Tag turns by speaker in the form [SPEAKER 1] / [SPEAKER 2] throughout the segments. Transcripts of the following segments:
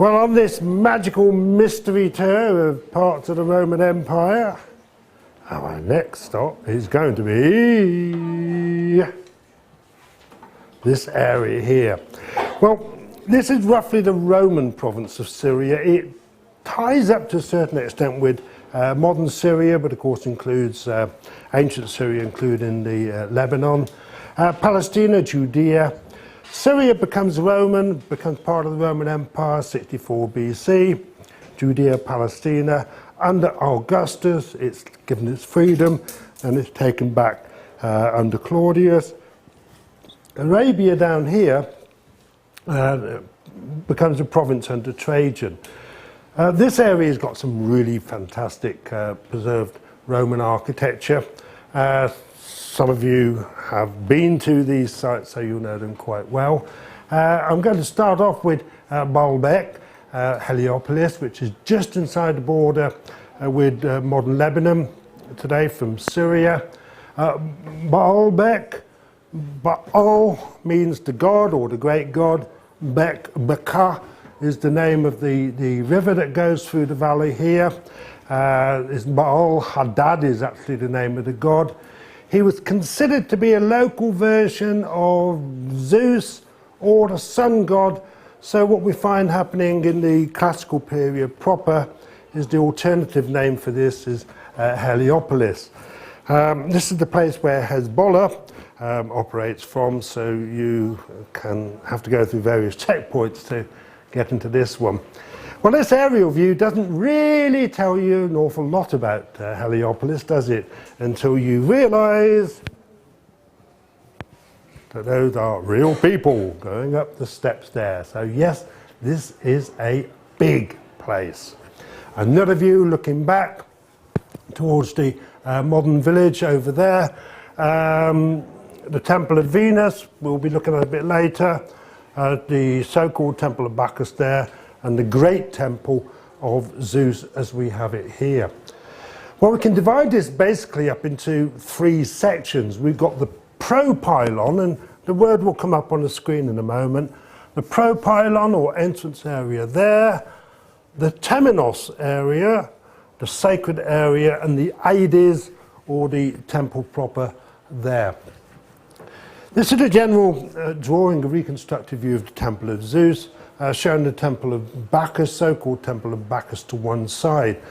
[SPEAKER 1] Well, on this magical mystery tour of parts of the Roman Empire, our next stop is going to be this area here. Well, this is roughly the Roman province of Syria. It ties up to a certain extent with modern Syria, but of course includes ancient Syria, including the Lebanon, Palestina, Judea. Syria becomes Roman, becomes part of the Roman Empire, 64 BC. Judea, Palestina. Under Augustus, it's given its freedom, and it's taken back under Claudius. Arabia down here becomes a province under Trajan. This area has got some really fantastic preserved Roman architecture. Some of you have been to these sites, so you'll know them quite well. I'm going to start off with Baalbek, Heliopolis, which is just inside the border with modern Lebanon today from Syria. Baalbek, Baal means the god or the great god. Beka is the name of the river that goes through the valley here. Baal Hadad is actually the name of the god. He was considered to be a local version of Zeus or the sun god. So what we find happening in the classical period proper is the alternative name for this is Heliopolis. This is the place where Hezbollah operates from, so you can have to go through various checkpoints to get into this one. Well, this aerial view doesn't really tell you an awful lot about Heliopolis, does it? Until you realise that those are real people going up the steps there. So yes, this is a big place. Another view looking back towards the modern village over there. The Temple of Venus, we'll be looking at a bit later. The so-called Temple of Bacchus there, and the great temple of Zeus as we have it here. Well, we can divide this basically up into three sections. We've got the pro-pylon, and the word will come up on the screen in a moment. The pro-pylon or entrance area there, the temenos area, the sacred area, and the Aides or the temple proper there. This is a general drawing, a reconstructed view of the Temple of Zeus, showing the Temple of Bacchus, so-called Temple of Bacchus, to one side.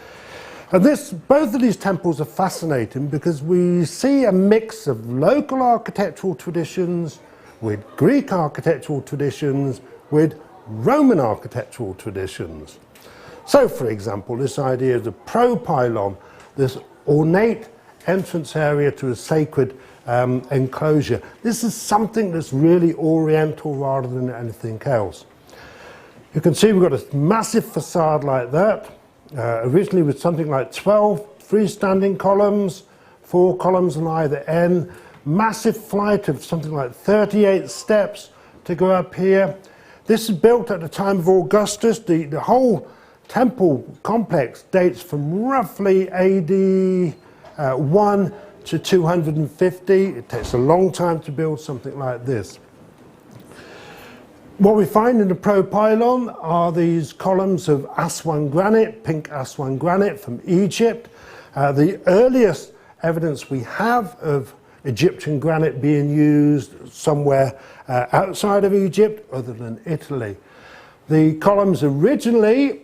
[SPEAKER 1] And both of these temples are fascinating because we see a mix of local architectural traditions with Greek architectural traditions with Roman architectural traditions. So, for example, this idea of the pro-pylon, this ornate entrance area to a sacred enclosure. This is something that's really oriental rather than anything else. You can see we've got a massive facade like that, originally with something like 12 freestanding columns, 4 columns on either end, massive flight of something like 38 steps to go up here. This is built at the time of Augustus. The whole temple complex dates from roughly AD 1 to 250. It takes a long time to build something like this. What we find in the pro-pylon are these columns of Aswan granite, pink Aswan granite from Egypt. The earliest evidence we have of Egyptian granite being used somewhere outside of Egypt other than Italy. The columns originally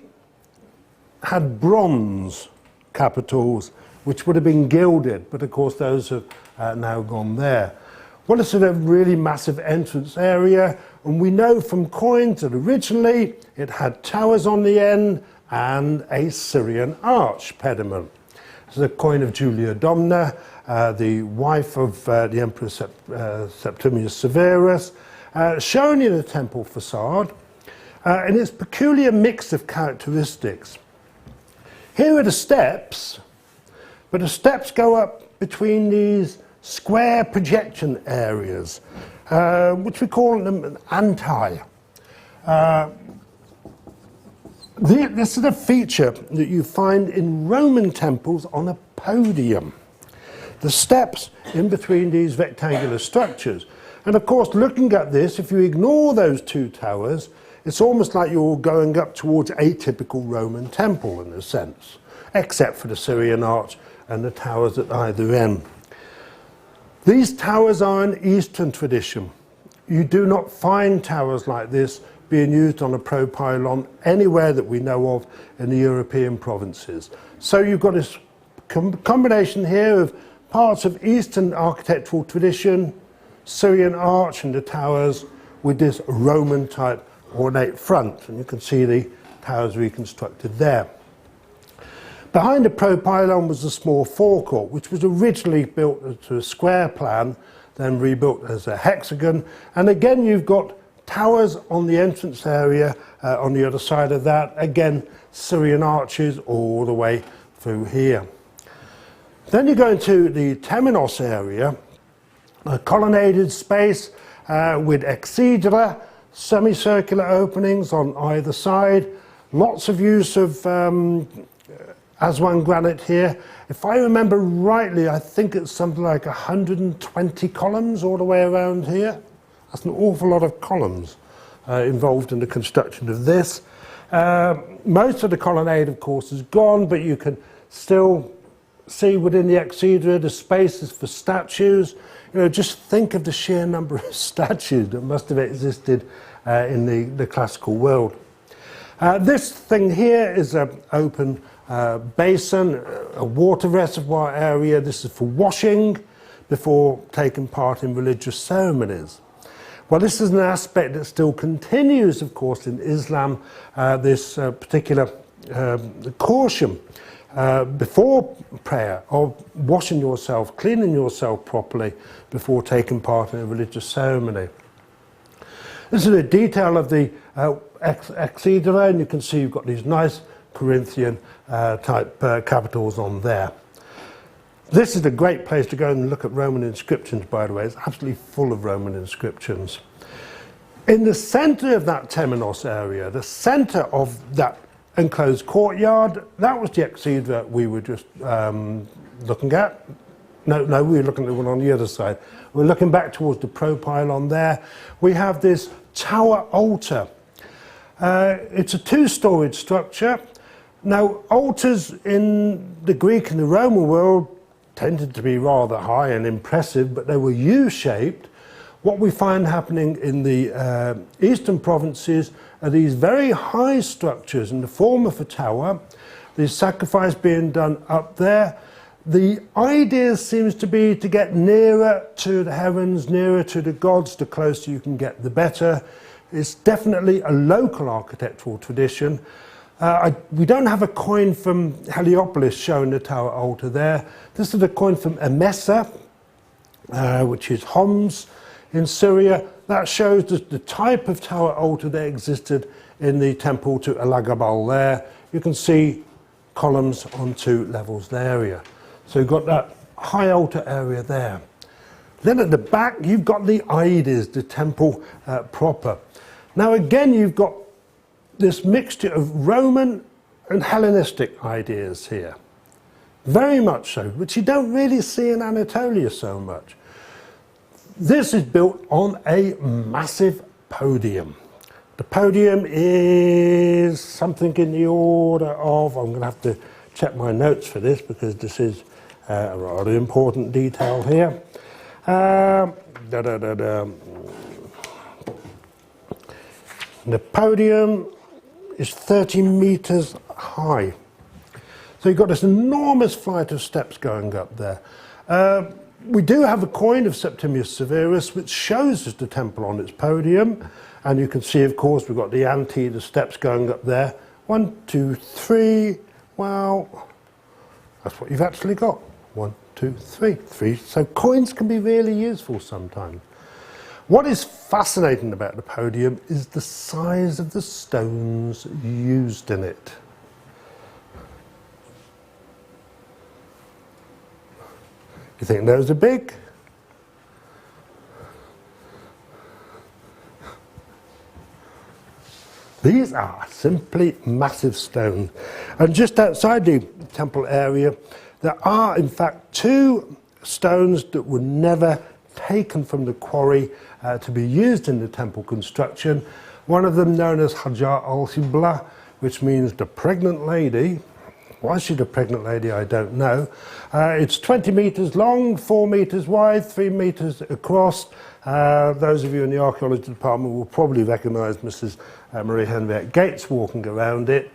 [SPEAKER 1] had bronze capitals which would have been gilded, but of course those have now gone there. Well, it's a really massive entrance area, and we know from coins that originally it had towers on the end and a Syrian arch pediment. This is a coin of Julia Domna, the wife of the Emperor Septimius Severus, shown in a temple facade, and its peculiar mix of characteristics. Here are the steps, but the steps go up between these square projection areas, which we call them an antae. This is a feature that you find in Roman temples on a podium. The steps in between these rectangular structures. And of course, looking at this, if you ignore those two towers, It's almost like you're going up towards a typical Roman temple in a sense, except for the Syrian arch and the towers at either end. These towers are an Eastern tradition. You do not find towers like this being used on a pro-pylon anywhere that we know of in the European provinces. So you've got this combination here of parts of Eastern architectural tradition, Syrian arch and the towers with this Roman type ornate front, and you can see the towers reconstructed there. Behind the pro-pylon was a small forecourt, which was originally built to a square plan, then rebuilt as a hexagon, and again you've got towers on the entrance area, on the other side of that, again Syrian arches all the way through here. Then you go into the temenos area, a colonnaded space with exedra, semicircular openings on either side, lots of use of Aswan granite here. If I remember rightly, I think it's something like 120 columns all the way around here. That's an awful lot of columns involved in the construction of this. Most of the colonnade, of course, is gone, but you can still see within the exedra the spaces for statues. You know, just think of the sheer number of statues that must have existed in the classical world. This thing here is an open basin, a water reservoir area. This is for washing before taking part in religious ceremonies. Well, this is an aspect that still continues, of course, in Islam, this particular caution before prayer of washing yourself, cleaning yourself properly before taking part in a religious ceremony. This is a detail of the exedra, and you can see you've got these nice Corinthian type capitals on there. This is a great place to go and look at Roman inscriptions, by the way. It's absolutely full of Roman inscriptions. In the centre of that temenos area, the centre of that enclosed courtyard, that was the exedra we were just looking at. No, we were looking at the one on the other side. We're looking back towards the pro-pylon there. We have this tower altar. It's a two-storied structure. Now, altars in the Greek and the Roman world tended to be rather high and impressive, but they were U-shaped. What we find happening in the eastern provinces are these very high structures in the form of a tower, the sacrifice being done up there. The idea seems to be to get nearer to the heavens, nearer to the gods. The closer you can get, the better. It's definitely a local architectural tradition. We don't have a coin from Heliopolis showing the tower altar there. This is a coin from Emesa, which is Homs in Syria. That shows the type of tower altar that existed in the temple to Elagabal there. You can see columns on 2 levels area. So you've got that high altar area there. Then at the back, you've got the Ides, the temple proper. Now again, you've got this mixture of Roman and Hellenistic ideas here. Very much so, which you don't really see in Anatolia so much. This is built on a massive podium. The podium is something in the order of, I'm going to have to check my notes for this because this is a rather important detail here. The podium is 30 meters high. So you've got this enormous flight of steps going up there. We do have a coin of Septimius Severus which shows us the temple on its podium, and you can see, of course, we've got the steps going up there. 1, 2, 3. Well, that's what you've actually got. 1, 2, 3. So coins can be really useful sometimes. What is fascinating about the podium is the size of the stones used in it. You think those are big? These are simply massive stones. And just outside the temple area, there are in fact 2 stones that were never taken from the quarry to be used in the temple construction. One of them known as HART316, which means the pregnant lady. Why is she the pregnant lady? I don't know. It's 20 metres long, 4 metres wide, 3 metres across. Those of you in the archaeology department will probably recognise Mrs. Marie Henriette Gates walking around it.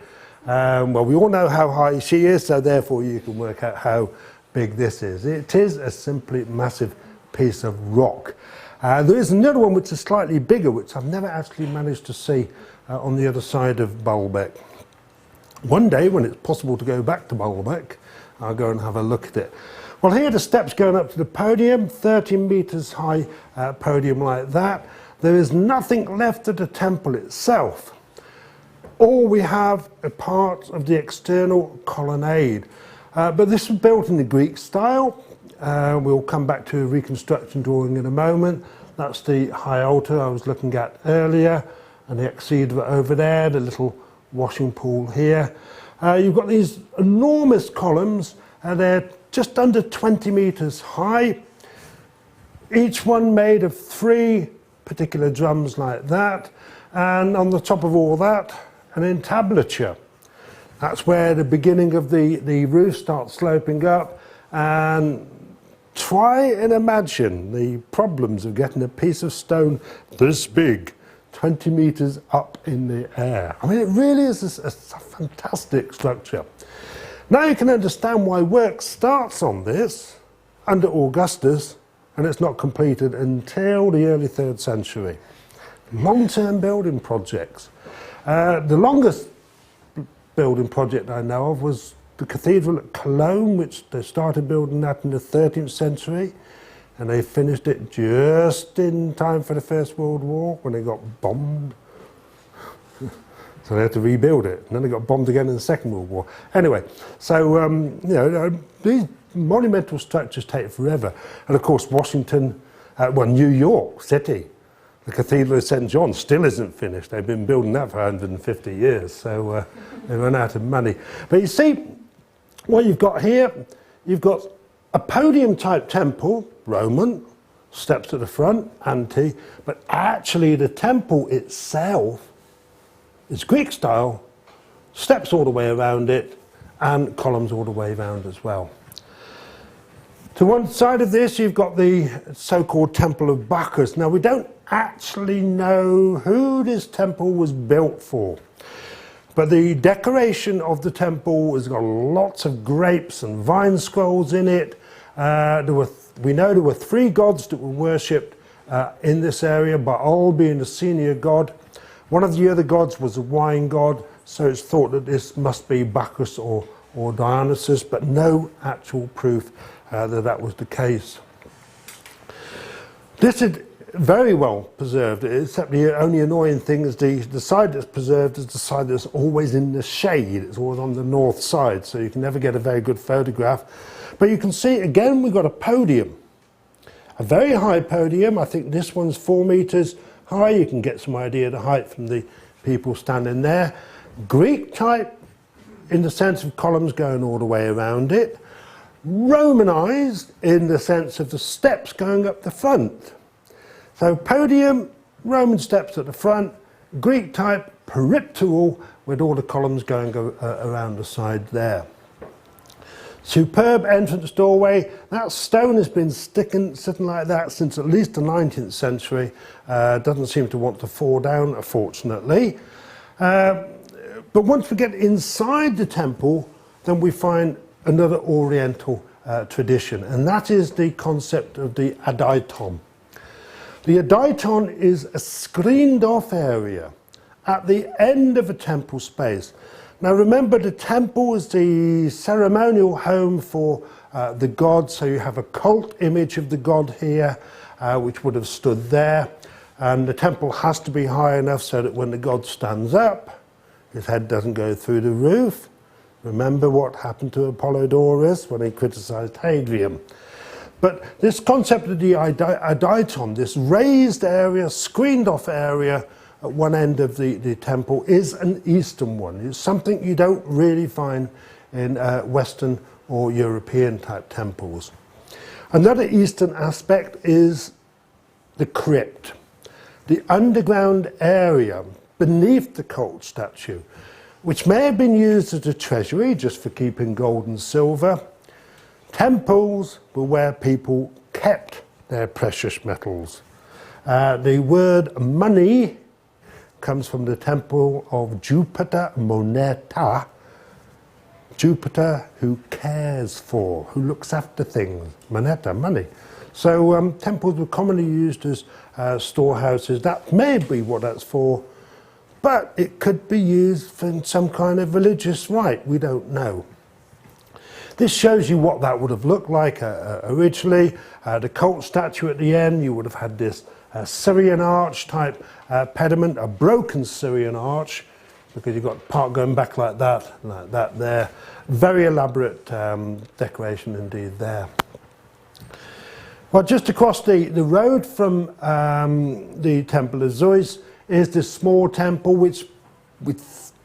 [SPEAKER 1] Well, we all know how high she is, so therefore you can work out how big this is. It is a simply massive piece of rock. There is another one which is slightly bigger, which I've never actually managed to see on the other side of Baalbek. One day, when it's possible to go back to Baalbek, I'll go and have a look at it. Well, here are the steps going up to the podium, 30 metres high podium like that. There is nothing left of the temple itself. All we have are parts of the external colonnade. But this was built in the Greek style. We'll come back to a reconstruction drawing in a moment. That's the high altar I was looking at earlier, and the exedra over there, the little washing pool here. You've got these enormous columns, they're just under 20 metres high, each one made of 3 particular drums like that, and on the top of all that, an entablature. That's where the beginning of the roof starts sloping up, and try and imagine the problems of getting a piece of stone this big 20 metres up in the air. I mean, it really is a fantastic structure. Now you can understand why work starts on this under Augustus and it's not completed until the early 3rd century. Long-term building projects. The longest building project I know of was the cathedral at Cologne, which they started building that in the 13th century. And they finished it just in time for the First World War when they got bombed. So they had to rebuild it. And then they got bombed again in the Second World War. Anyway, so these monumental structures take forever. And of course, Washington, New York City, the Cathedral of St. John still isn't finished. They've been building that for 150 years. So they run out of money. But you see, what you've got here, you've got a podium-type temple, Roman, steps at the front, ante, but actually the temple itself is Greek style, steps all the way around it, and columns all the way around as well. To one side of this, you've got the so-called Temple of Bacchus. Now, we don't actually know who this temple was built for, but the decoration of the temple has got lots of grapes and vine scrolls in it. We know there were 3 gods that were worshipped in this area, Baal being the senior god. One of the other gods was a wine god, so it's thought that this must be Bacchus or Dionysus, but no actual proof that was the case. This is very well preserved, except the only annoying thing is the side that's preserved is the side that's always in the shade. It's always on the north side, so you can never get a very good photograph. But you can see, again, we've got a podium. A very high podium. I think this one's 4 metres high. You can get some idea of the height from the people standing there. Greek type, in the sense of columns going all the way around it. Romanised, in the sense of the steps going up the front. So podium, Roman steps at the front, Greek type, peripteral, with all the columns going around the side there. Superb entrance doorway. That stone has been sitting like that since at least the 19th century. Doesn't seem to want to fall down, unfortunately. But once we get inside the temple, then we find another Oriental tradition, and that is the concept of the adaiton. The adaiton is a screened-off area at the end of a temple space. Now remember, the temple is the ceremonial home for the god, so you have a cult image of the god here, which would have stood there, and the temple has to be high enough so that when the god stands up, his head doesn't go through the roof. Remember what happened to Apollodorus when he criticised Hadrian. But this concept of the adaiton, this raised area, screened off area at one end of the temple, is an Eastern one. It's something you don't really find in Western or European type temples. Another Eastern aspect is the crypt. The underground area, beneath the cult statue, which may have been used as a treasury just for keeping gold and silver. Temples were where people kept their precious metals. The word money comes from the temple of Jupiter Moneta, Jupiter who cares for, who looks after things, moneta, money. So temples were commonly used as storehouses. That may be what that's for, but it could be used for some kind of religious rite. We don't know. This shows you what that would have looked like originally. The cult statue at the end, you would have had this Syrian arch type pediment, a broken Syrian arch, because you've got part going back like that there. Very elaborate decoration indeed there. Well, just across the road from the Temple of Zeus is this small temple which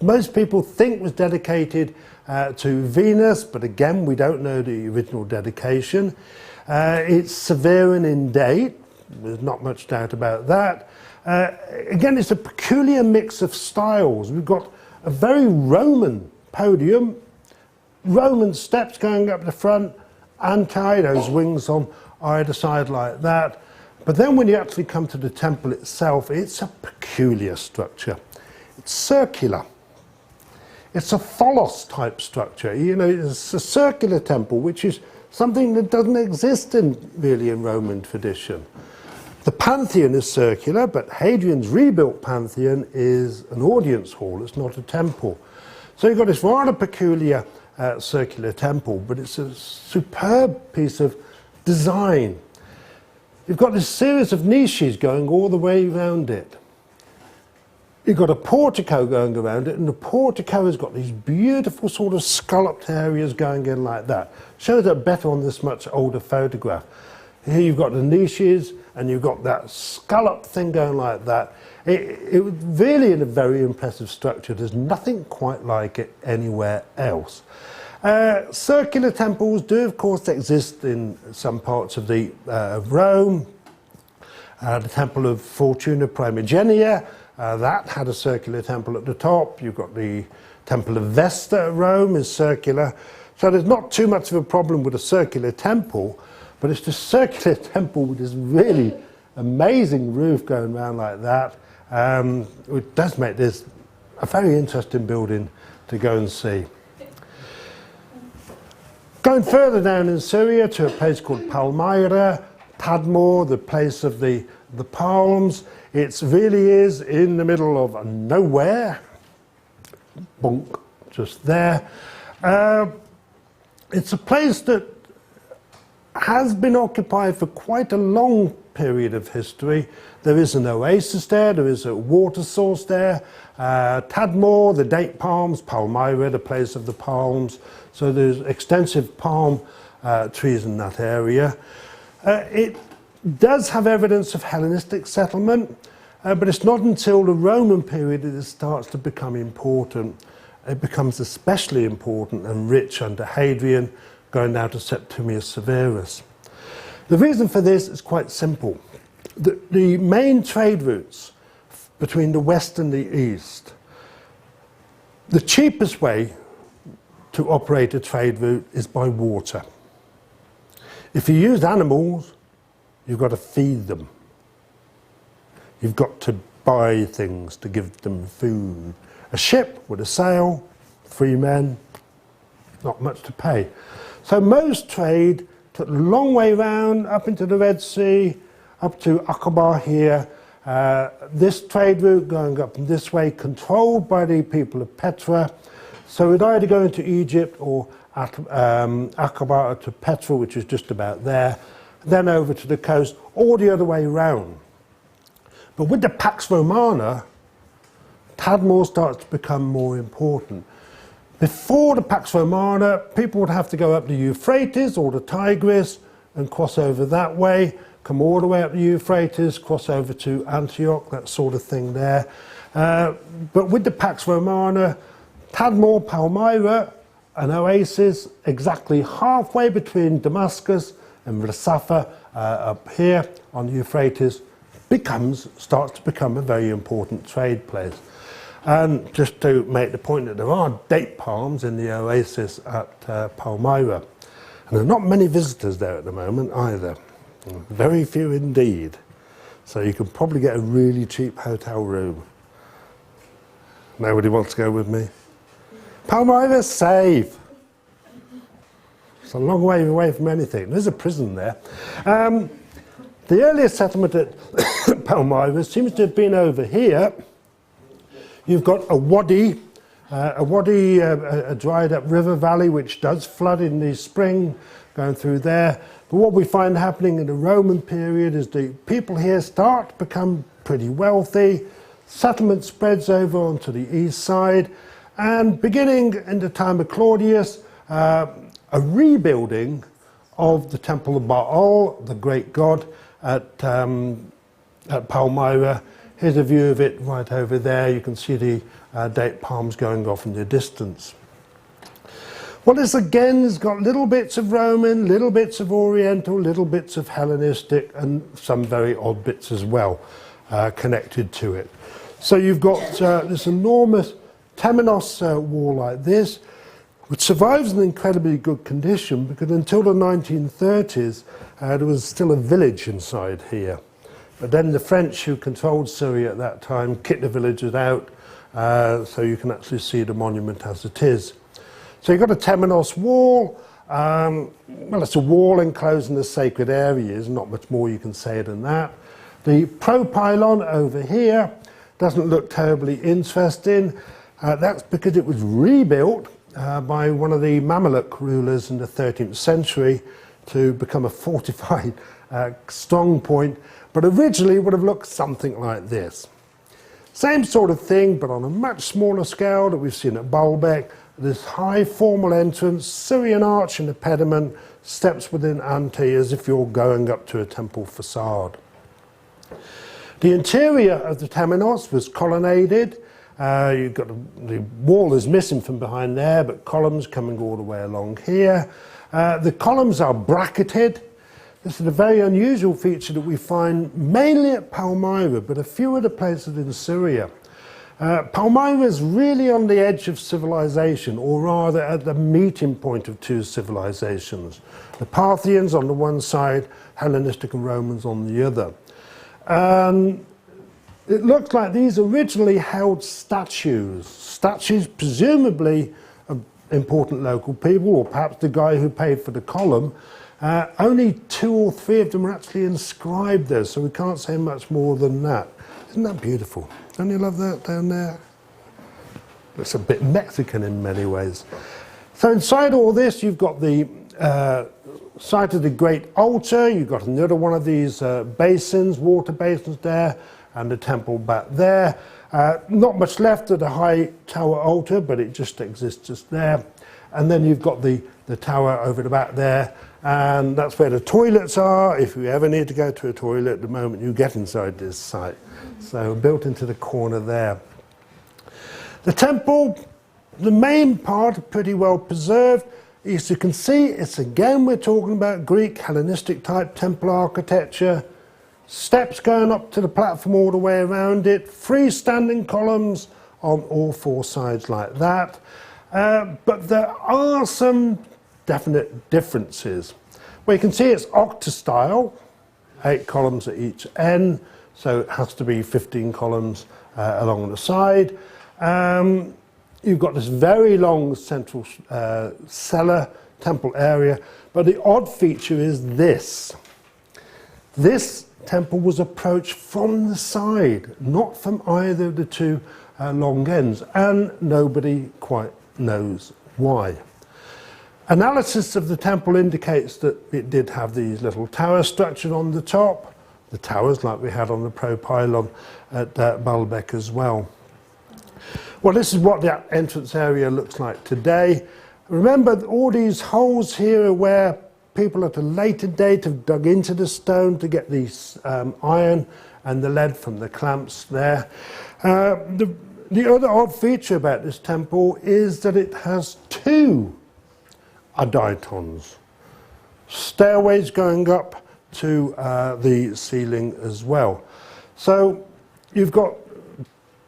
[SPEAKER 1] most people think was dedicated to Venus, but again we don't know the original dedication. It's Severan in date, there's not much doubt about that. Again, it's a peculiar mix of styles. We've got a very Roman podium, Roman steps going up the front, anti, those wings on either side like that. But then when you actually come to the temple itself, it's a peculiar structure. It's circular. It's a pholos type structure. You know, it's a circular temple, which is something that doesn't exist really in Roman tradition. The Pantheon is circular, but Hadrian's rebuilt Pantheon is an audience hall. It's not a temple. So you've got this rather peculiar circular temple, but it's a superb piece of design. You've got this series of niches going all the way around it. You've got a portico going around it, and the portico has got these beautiful sort of scalloped areas going in like that. Shows that better on this much older photograph. Here you've got the niches, and you've got that scalloped thing going like that. It was really in a very impressive structure. There's nothing quite like it anywhere else. Circular temples do, of course, exist in some parts of Rome. The Temple of Fortuna Primigenia, that had a circular temple at the top. You've got the Temple of Vesta at Rome is circular. So there's not too much of a problem with a circular temple, but it's the circular temple with this really amazing roof going around like that. It does make this a very interesting building to go and see. Going further down in Syria to a place called Palmyra, Tadmor, the place of the palms. It really is in the middle of nowhere. Bonk, just there. It's a place that has been occupied for quite a long period of history. There is an oasis there, there is a water source there. Tadmor, the date palms, Palmyra, the place of the palms. So there's extensive palm trees in that area. It does have evidence of Hellenistic settlement, but it's not until the Roman period that it starts to become important. It becomes especially important and rich under Hadrian, going down to Septimius Severus. The reason for this is quite simple. The main trade routes between the west and the east, the cheapest way to operate a trade route is by water. If you use animals, you've got to feed them. You've got to buy things to give them food. A ship with a sail, 3 men, not much to pay. So most trade took a long way round, up into the Red Sea, up to Aqaba here. This trade route going up this way, controlled by the people of Petra. So we'd either go into Egypt or at Aqaba to Petra, which is just about there, then over to the coast, or the other way round. But with the Pax Romana, Tadmor starts to become more important. Before the Pax Romana, people would have to go up the Euphrates or the Tigris and cross over that way, come all the way up the Euphrates, cross over to Antioch, that sort of thing there. But with the Pax Romana, Tadmor, Palmyra, an oasis exactly halfway between Damascus and Rasafa up here on the Euphrates, starts to become a very important trade place. And just to make the point that there are date palms in the oasis at Palmyra. And there are not many visitors there at the moment either. Very few indeed. So you can probably get a really cheap hotel room. Nobody wants to go with me? Palmyra's safe. It's a long way away from anything. There's a prison there. The earliest settlement at Palmyra seems to have been over here. You've got a wadi, a dried up river valley which does flood in the spring, going through there. But what we find happening in the Roman period is the people here start to become pretty wealthy. Settlement spreads over onto the east side, and beginning in the time of Claudius, a rebuilding of the Temple of Baal, the great god, at Palmyra. Here's a view of it right over there. You can see the date palms going off in the distance. Well, this again has got little bits of Roman, little bits of Oriental, little bits of Hellenistic, and some very odd bits as well connected to it. So you've got this enormous Temenos wall like this, which survives in incredibly good condition because until the 1930s there was still a village inside here. But then the French, who controlled Syria at that time, kicked the villagers out, so you can actually see the monument as it is. So you've got a Temenos wall. Well, it's a wall enclosing the sacred areas, not much more you can say than that. The propylon over here doesn't look terribly interesting. That's because it was rebuilt by one of the Mamluk rulers in the 13th century to become a fortified strong point, but originally would have looked something like this. Same sort of thing, but on a much smaller scale that we've seen at Baalbek. This high formal entrance, Syrian arch and a pediment, steps within ante as if you're going up to a temple facade. The interior of the Temenos was colonnaded. You've got the wall is missing from behind there, but columns coming all the way along here. The columns are bracketed. This is a very unusual feature that we find mainly at Palmyra, but a few other places in Syria. Palmyra is really on the edge of civilization, or rather at the meeting point of two civilizations. The Parthians on the one side, Hellenistic and Romans on the other. It looks like these originally held statues presumably of important local people, or perhaps the guy who paid for the column. Only 2 or 3 of them are actually inscribed there, so we can't say much more than that. Isn't that beautiful? Don't you love that down there? Looks a bit Mexican in many ways. So inside all this, you've got the site of the great altar. You've got another one of these basins, water basins there, and the temple back there. Not much left of the high tower altar, but it just exists just there. And then you've got the tower over the back there, and that's where the toilets are. If you ever need to go to a toilet, the moment you get inside this site. So built into the corner there. The temple, the main part, pretty well preserved. As you can see, it's again, we're talking about Greek Hellenistic type temple architecture. Steps going up to the platform all the way around it. Freestanding columns on all 4 sides like that. But there are some definite differences. Well, you can see it's octastyle, 8 columns at each end, so it has to be 15 columns along the side. You've got this very long central cellar, temple area, but the odd feature is this. This temple was approached from the side, not from either of the 2 long ends, and nobody quite knows why. Analysis of the temple indicates that it did have these little tower structures on the top, the towers like we had on the propylon at Baalbek as well. Well, this is what the entrance area looks like today. Remember, all these holes here are where people at a later date have dug into the stone to get the iron and the lead from the clamps there. The other odd feature about this temple is that it has 2 adietons, stairways going up to the ceiling as well. So you've got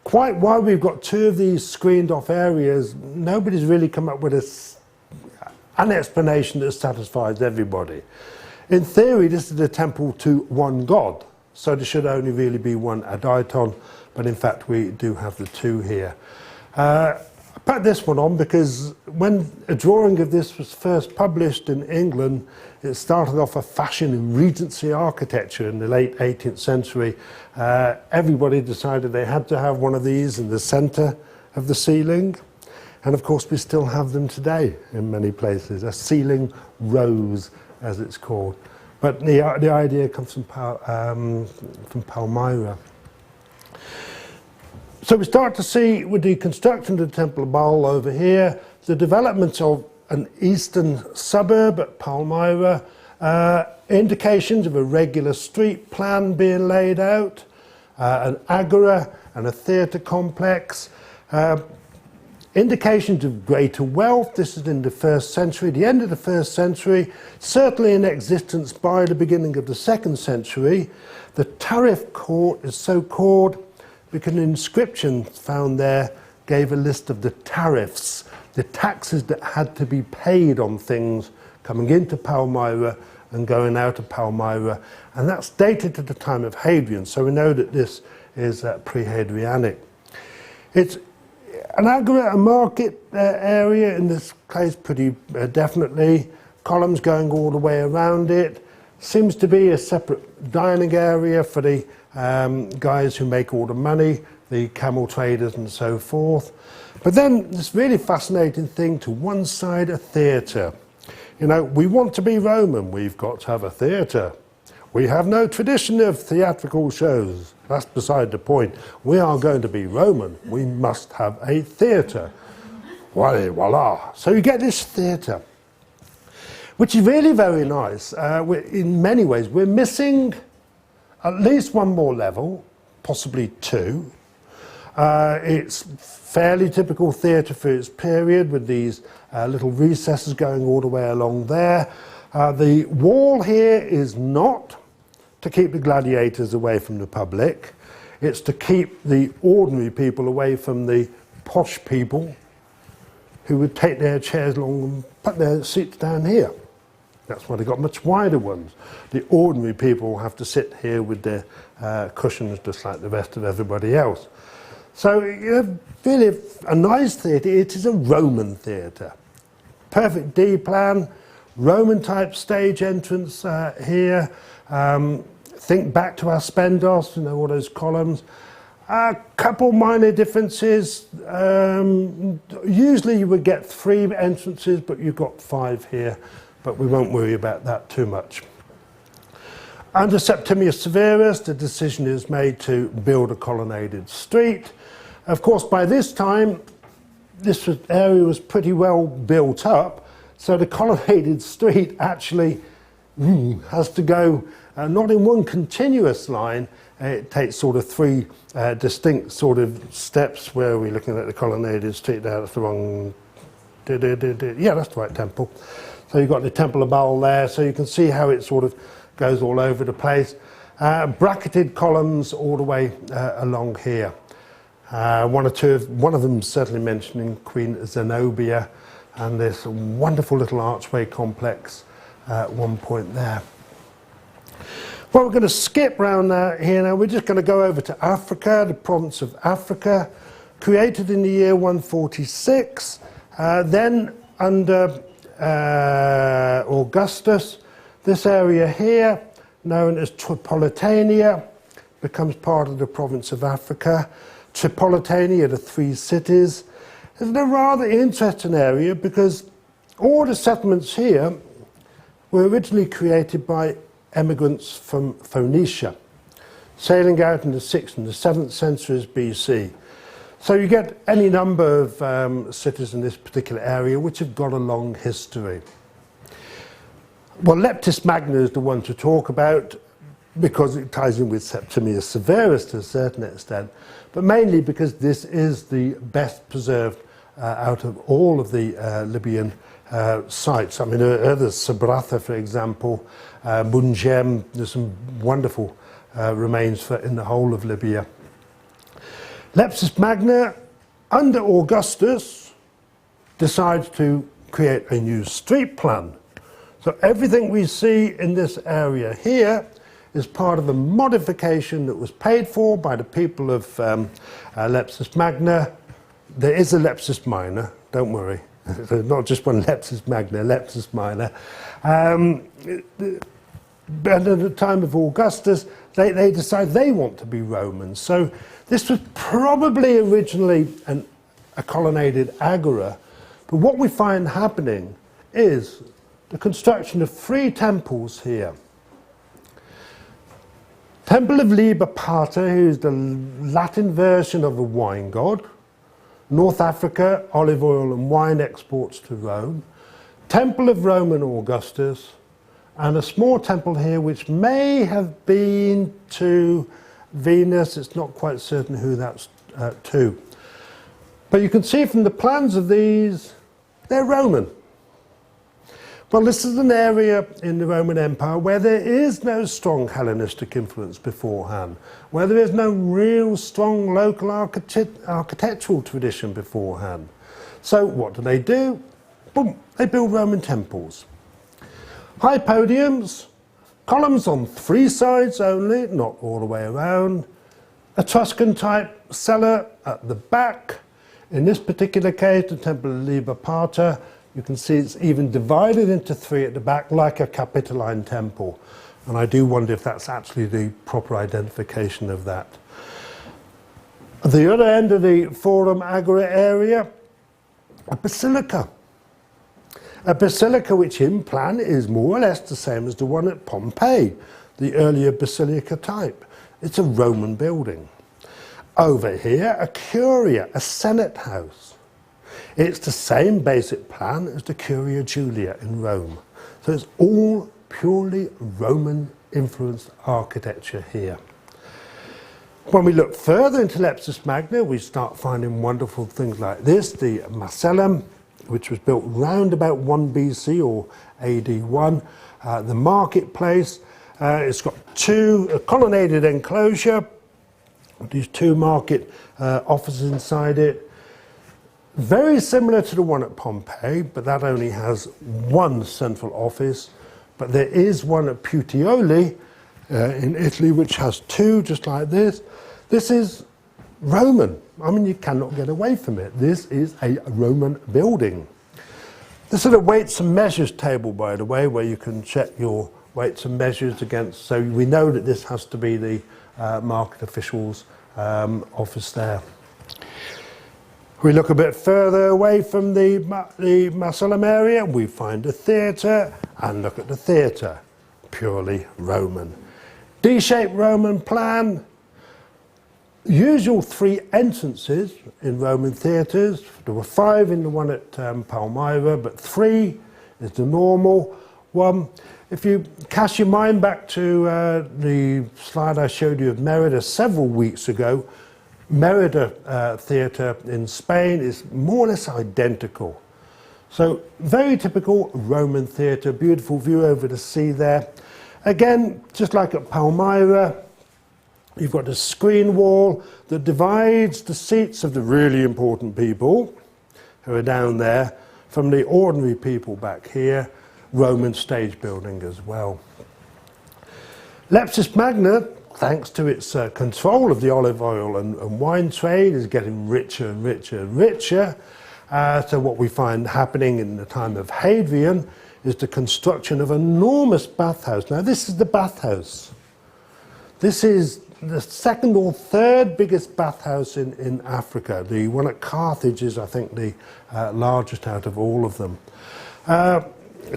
[SPEAKER 1] quite why we've got two of these screened off areas, nobody's really come up with an explanation that satisfies everybody. In theory, this is a temple to one god, so there should only really be one Aditon, but in fact we do have the two here. I put this one on because when a drawing of this was first published in England, it started off a fashion in Regency architecture in the late 18th century. Everybody decided they had to have one of these in the centre of the ceiling. And of course we still have them today in many places, a ceiling rose as it's called. But the idea comes from Palmyra. So we start to see with the construction of the Temple of Baal over here, the development of an eastern suburb at Palmyra, indications of a regular street plan being laid out, an agora and a theatre complex, indications of greater wealth. This is in the 1st century, the end of the 1st century, certainly in existence by the beginning of the 2nd century. The tariff court is so called because an inscription found there gave a list of the tariffs, the taxes that had to be paid on things coming into Palmyra and going out of Palmyra, and that's dated to the time of Hadrian, so we know that this is pre-Hadrianic. It's an agora, a market area in this case, pretty definitely. Columns going all the way around it. Seems to be a separate dining area for the guys who make all the money, the camel traders and so forth. But then this really fascinating thing, to one side a theatre. You know, we want to be Roman, we've got to have a theatre. We have no tradition of theatrical shows. That's beside the point. We are going to be Roman. We must have a theatre. Voila. So you get this theatre, which is really very nice. In many ways, we're missing at least one more level, possibly two. It's fairly typical theatre for its period, with these little recesses going all the way along there. The wall here is not to keep the gladiators away from the public. It's to keep the ordinary people away from the posh people who would take their chairs along and put their seats down here. That's why they've got much wider ones. The ordinary people have to sit here with their cushions just like the rest of everybody else. So really a nice theatre. It is a Roman theatre. Perfect D plan, Roman type stage entrance here. Think back to our Spendos, you know, all those columns. A couple minor differences. Usually you would get 3 entrances, but you've got 5 here. But we won't worry about that too much. Under Septimius Severus, the decision is made to build a colonnaded street. Of course, by this time, this area was pretty well built up, so the colonnaded street actually has to go not in one continuous line. It takes sort of 3 distinct sort of steps. Where are we looking at the colonnaded street there? That's the wrong... Yeah, that's the right temple. So you've got the Temple of Baal there, so you can see how it sort of goes all over the place. Bracketed columns all the way along here. One of them certainly mentioning Queen Zenobia, and this wonderful little archway complex at one point there. Well, we're going to skip round here now. We're just going to go over to Africa, the province of Africa, created in the year 146, then under Augustus. This area here, known as Tripolitania, becomes part of the province of Africa. Tripolitania, the 3 cities, is a rather interesting area because all the settlements here were originally created by emigrants from Phoenicia, sailing out in the 6th and the 7th centuries BC. So you get any number of cities in this particular area which have got a long history. Well, Leptis Magna is the one to talk about because it ties in with Septimius Severus to a certain extent, but mainly because this is the best preserved out of all of the Libyan sites. I mean, there are others, Sabratha, for example, Bungem. There's some wonderful remains in the whole of Libya. Leptis Magna, under Augustus, decides to create a new street plan. So everything we see in this area here is part of a modification that was paid for by the people of Leptis Magna. There is a Leptis Minor, don't worry. There's not just one Leptis Magna, Leptis Minor. But at the time of Augustus, they decide they want to be Romans. So this was probably originally a colonnaded agora. But what we find happening is the construction of 3 temples here. Temple of Liber Pater, who is the Latin version of a wine god. North Africa, olive oil and wine exports to Rome. Temple of Roman Augustus. And a small temple here which may have been to Venus. It's not quite certain who that's to. But you can see from the plans of these, they're Roman. Well, this is an area in the Roman Empire where there is no strong Hellenistic influence beforehand, where there is no real strong local architectural tradition beforehand. So what do? Boom, they build Roman temples. High podiums, columns on 3 sides only, not all the way around. Etruscan type cellar at the back. In this particular case, the Temple of Liber Pater, you can see it's even divided into 3 at the back, like a Capitoline temple. And I do wonder if that's actually the proper identification of that. At the other end of the Forum Agora area, a basilica. A basilica which in plan is more or less the same as the one at Pompeii, the earlier basilica type. It's a Roman building. Over here, a curia, a senate house. It's the same basic plan as the Curia Julia in Rome. So it's all purely Roman influenced architecture here. When we look further into Leptis Magna, we start finding wonderful things like this, the Macellum, which was built round about 1 BC or AD 1, the marketplace. It's got a colonnaded enclosure, these 2 market offices inside it. Very similar to the one at Pompeii, but that only has 1 central office. But there is one at Puteoli in Italy, which has 2, just like this. This is Roman. I mean, you cannot get away from it. This is a Roman building. This is a weights and measures table, by the way, where you can check your weights and measures against. So we know that this has to be the market officials' office there. We look a bit further away from the Macellum area, we find a theatre, and look at the theatre, purely Roman. D-shaped Roman plan, usual 3 entrances in Roman theatres. There were 5 in the one at Palmyra, but 3 is the normal one. If you cast your mind back to the slide I showed you of Merida several weeks ago, Merida Theatre in Spain is more or less identical. So very typical Roman theatre, beautiful view over the sea there. Again, just like at Palmyra, you've got a screen wall that divides the seats of the really important people who are down there from the ordinary people back here. Roman stage building as well. Leptis Magna, thanks to its control of the olive oil and wine trade, is getting richer and richer and richer. So what we find happening in the time of Hadrian is the construction of an enormous bathhouse. Now this is the bathhouse. This is the 2nd or 3rd biggest bathhouse in Africa. The one at Carthage is, I think, the largest out of all of them. A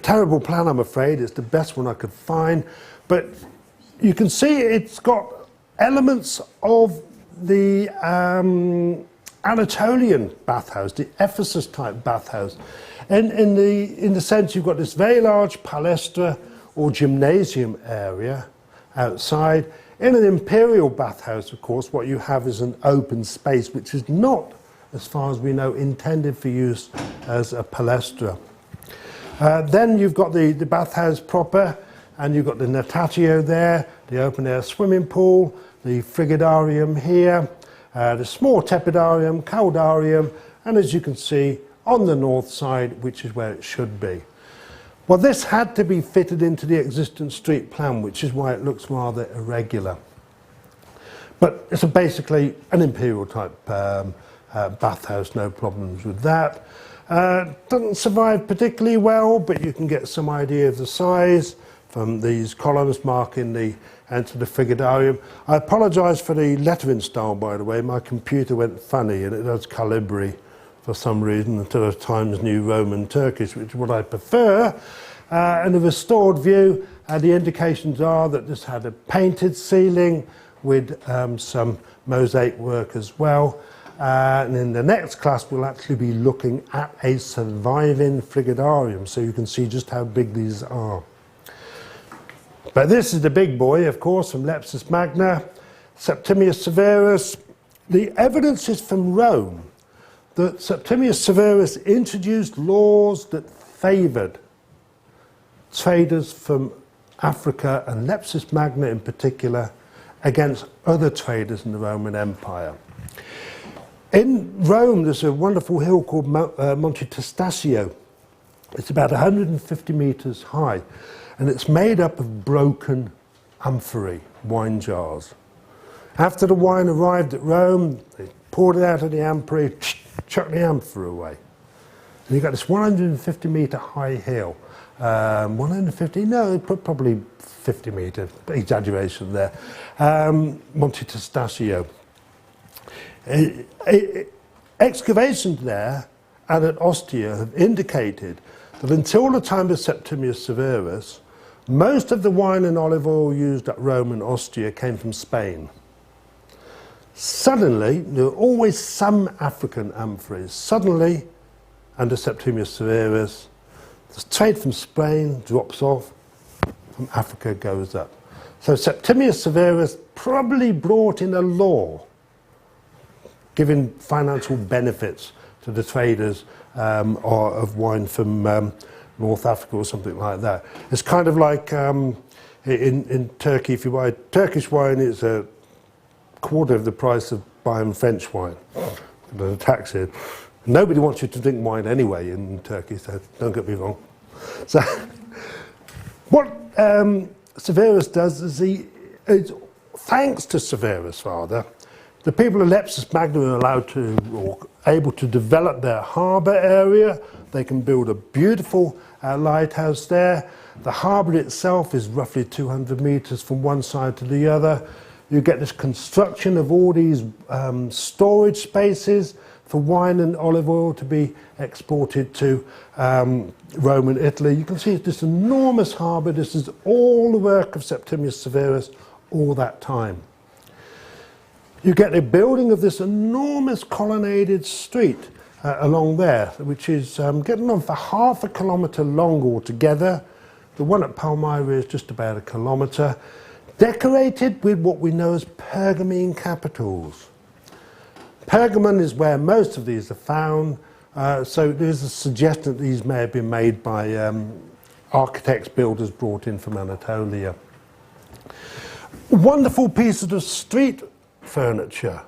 [SPEAKER 1] terrible plan, I'm afraid. It's the best one I could find. But you can see it's got elements of the Anatolian bathhouse, the Ephesus type bathhouse. In the sense you've got this very large palestra or gymnasium area outside. In an imperial bathhouse, of course, what you have is an open space, which is not, as far as we know, intended for use as a palestra. Then you've got the bathhouse proper, and you've got the natatio there, the open air swimming pool, the frigidarium here, the small tepidarium, caldarium, and as you can see on the north side, which is where it should be. Well, this had to be fitted into the existing street plan, which is why it looks rather irregular. But it's basically an imperial type bathhouse, no problems with that. Doesn't survive particularly well, but you can get some idea of the size from these columns marking the enter the frigidarium. I apologise for the lettering style, by the way. My computer went funny and it does Calibri for some reason instead of Times New Roman Turkish, which is what I prefer. In a restored view, the indications are that this had a painted ceiling with some mosaic work as well. And in the next class, we'll actually be looking at a surviving frigidarium, so you can see just how big these are. But this is the big boy, of course, from Lepsius Magna, Septimius Severus. The evidence is from Rome that Septimius Severus introduced laws that favoured traders from Africa, and Lepsius Magna in particular, against other traders in the Roman Empire. In Rome, there's a wonderful hill called Monte Testaccio. It's about 150 metres high, and it's made up of broken amphorae, wine jars. After the wine arrived at Rome, they poured it out of the amphorae, chucked the amphora away. And you've got this 150 metre high hill. 150, no, probably 50 metre, exaggeration there. Monte Testaccio. Excavations there and at Ostia have indicated that until the time of Septimius Severus, most of the wine and olive oil used at Rome and Ostia came from Spain. Suddenly, there were always some African amphorae. Suddenly, under Septimius Severus, the trade from Spain drops off, from Africa goes up. So Septimius Severus probably brought in a law giving financial benefits to the traders of wine from North Africa or something like that. It's kind of like in Turkey, if you buy Turkish wine, it's a quarter of the price of buying French wine. The tax here. Nobody wants you to drink wine anyway in Turkey, so don't get me wrong. So what Severus does is thanks to Severus rather, the people of Lepsius Magna are allowed to, or able to develop their harbour area. They can build a beautiful lighthouse there. The harbour itself is roughly 200 metres from one side to the other. You get this construction of all these storage spaces for wine and olive oil to be exported to Rome and Italy. You can see it's this enormous harbour. This is all the work of Septimius Severus all that time. You get the building of this enormous colonnaded street along there, which is getting on for half a kilometre long altogether. The one at Palmyra is just about a kilometre, decorated with what we know as Pergamene capitals. Pergamon is where most of these are found, so there's a suggestion that these may have been made by architects, builders brought in from Anatolia. Wonderful pieces of street furniture.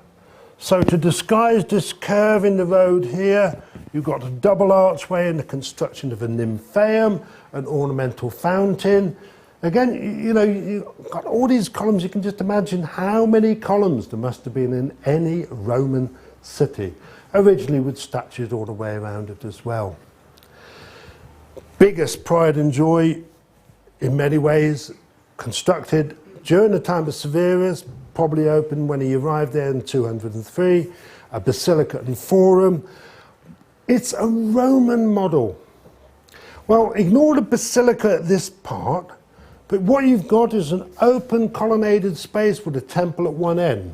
[SPEAKER 1] So to disguise this curve in the road here, you've got a double archway and the construction of a nymphaeum, an ornamental fountain. Again, you know, you've got all these columns. You can just imagine how many columns there must have been in any Roman city, originally with statues all the way around it as well. Biggest pride and joy, in many ways, constructed during the time of Severus, probably opened when he arrived there in 203, a basilica and forum. It's a Roman model. Well, ignore the basilica at this part, but what you've got is an open colonnaded space with a temple at one end.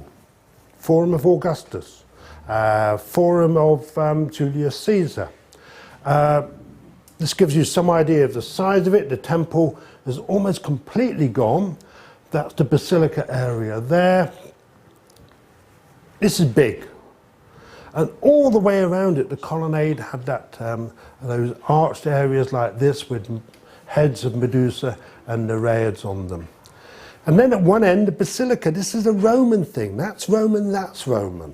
[SPEAKER 1] Forum of Augustus, Forum of Julius Caesar. This gives you some idea of the size of it. The temple is almost completely gone. That's the basilica area there. This is big. And all the way around it, the colonnade had that, those arched areas like this with heads of Medusa and Nereids on them. And then at one end, the basilica. This is a Roman thing. That's Roman, that's Roman.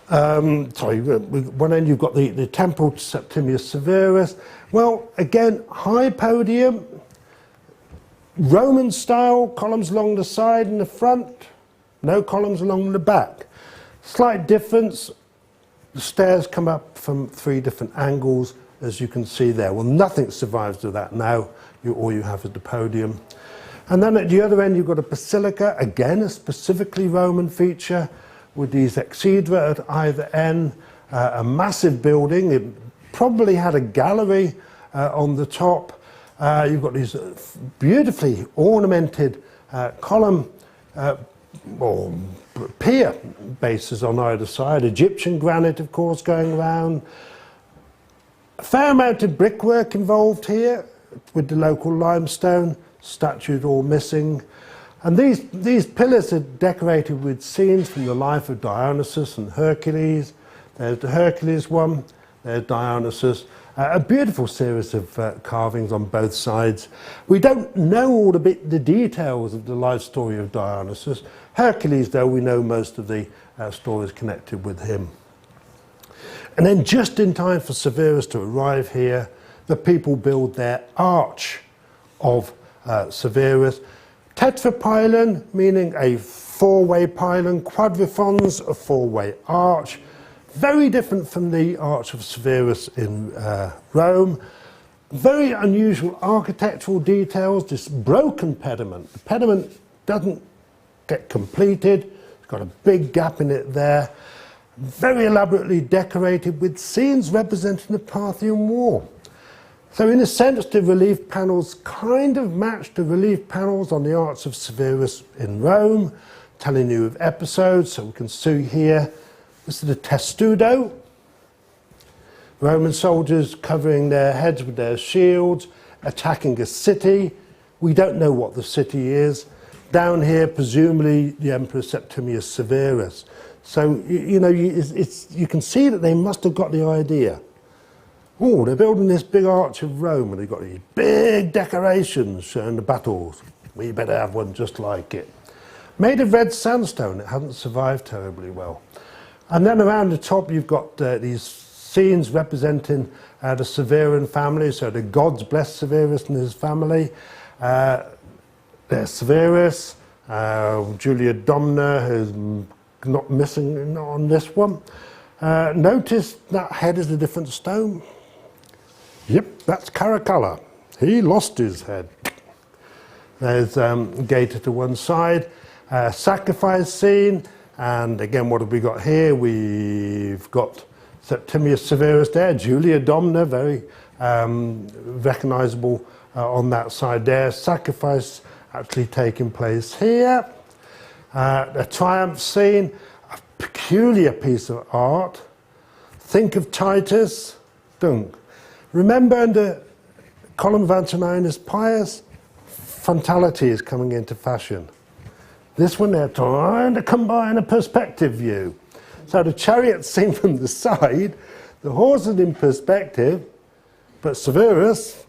[SPEAKER 1] One end you've got the temple to Septimius Severus. Well, again, high podium, Roman style, columns along the side and the front, no columns along the back. Slight difference, the stairs come up from 3 different angles, as you can see there. Well, nothing survives of that now. All you have is the podium. And then at the other end, you've got a basilica, again, a specifically Roman feature, with these exedra at either end, a massive building. It probably had a gallery on the top. You've got these beautifully ornamented column or pier bases on either side. Egyptian granite, of course, going around. A fair amount of brickwork involved here with the local limestone. Statues all missing. And these pillars are decorated with scenes from the life of Dionysus and Hercules. There's the Hercules one, there's Dionysus. A beautiful series of carvings on both sides. We don't know all the details of the life story of Dionysus. Hercules, though, we know most of the stories connected with him. And then just in time for Severus to arrive here, the people build their arch of Severus. Tetrapylon, meaning a 4-way pylon. Quadriphons, a 4-way arch. Very different from the Arch of Severus in Rome. Very unusual architectural details. This broken pediment. The pediment doesn't get completed. It's got a big gap in it there. Very elaborately decorated with scenes representing the Parthian War. So in a sense, the relief panels kind of match the relief panels on the Arch of Severus in Rome, telling you of episodes. So we can see here, this is the testudo. Roman soldiers covering their heads with their shields, attacking a city. We don't know what the city is. Down here, presumably the Emperor Septimius Severus. So, you can see that they must have got the idea. Oh, they're building this big arch of Rome and they've got these big decorations showing the battles. We better have one just like it. Made of red sandstone, it hasn't survived terribly well. And then around the top you've got these scenes representing the Severian family, so the gods bless Severus and his family. There's Severus, Julia Domna, who's not missing on this one. Notice that head is a different stone. Yep, that's Caracalla. He lost his head. There's Gaeta to one side, sacrifice scene, and again, what have we got here? We've got Septimius Severus there, Julia Domna, very recognisable on that side there. Sacrifice actually taking place here. A triumph scene, a peculiar piece of art. Think of Titus. Dunk. Remember in the column of Antoninus Pius, frontality is coming into fashion. This one they're trying to combine a perspective view. So the chariot's seen from the side, the horse is in perspective, but Severus,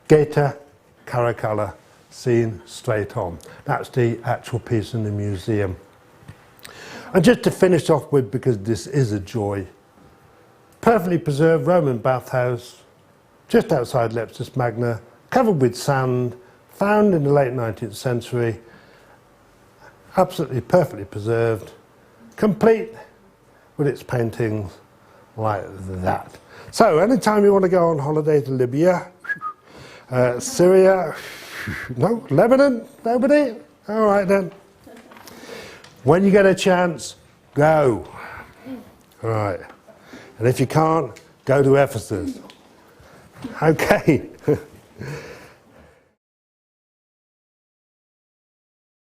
[SPEAKER 1] Gaeta, Caracalla, seen straight on. That's the actual piece in the museum. And just to finish off with, because this is a joy, perfectly preserved Roman bathhouse, just outside Leptis Magna, covered with sand, found in the late 19th century, absolutely perfectly preserved, complete with its paintings like that. So anytime you want to go on holiday to Libya, Syria, no, Lebanon, nobody? All right then. When you get a chance, go. All right. And if you can't, go to Ephesus. Okay.